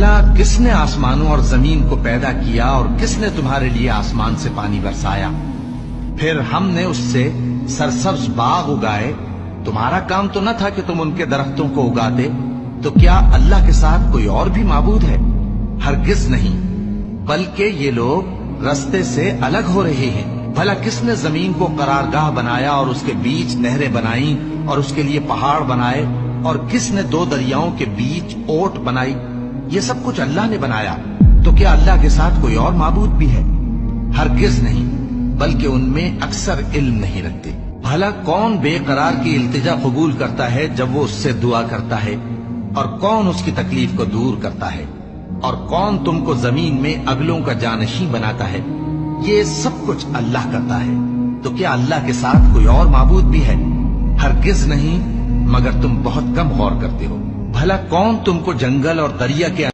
بھلا کس نے آسمانوں اور زمین کو پیدا کیا اور کس نے تمہارے لیے آسمان سے پانی برسایا؟ پھر ہم نے اس سے سرسبز باغ اگائے، تمہارا کام تو نہ تھا کہ تم ان کے درختوں کو اگاتے؟ تو کیا اللہ کے ساتھ کوئی اور بھی معبود ہے؟ ہرگز نہیں، بلکہ یہ لوگ رستے سے الگ ہو رہے ہیں۔ بھلا کس نے زمین کو قرارگاہ بنایا اور اس کے بیچ نہریں بنائیں اور اس کے لیے پہاڑ بنائے، اور کس نے دو دریاؤں کے بیچ اوٹ بنائی؟ یہ سب کچھ اللہ نے بنایا۔ تو کیا اللہ کے ساتھ کوئی اور معبود بھی ہے؟ ہرگز نہیں، بلکہ ان میں اکثر علم نہیں رکھتے۔ بھلا کون بے قرار کی التجا قبول کرتا ہے جب وہ اس سے دعا کرتا ہے؟ اور کون اس کی تکلیف کو دور کرتا ہے؟ اور کون تم کو زمین میں اگلوں کا جانشین بناتا ہے؟ یہ سب کچھ اللہ کرتا ہے۔ تو کیا اللہ کے ساتھ کوئی اور معبود بھی ہے؟ ہرگز نہیں، مگر تم بہت کم غور کرتے ہو۔ بھلا کون تم کو جنگل اور دریا کے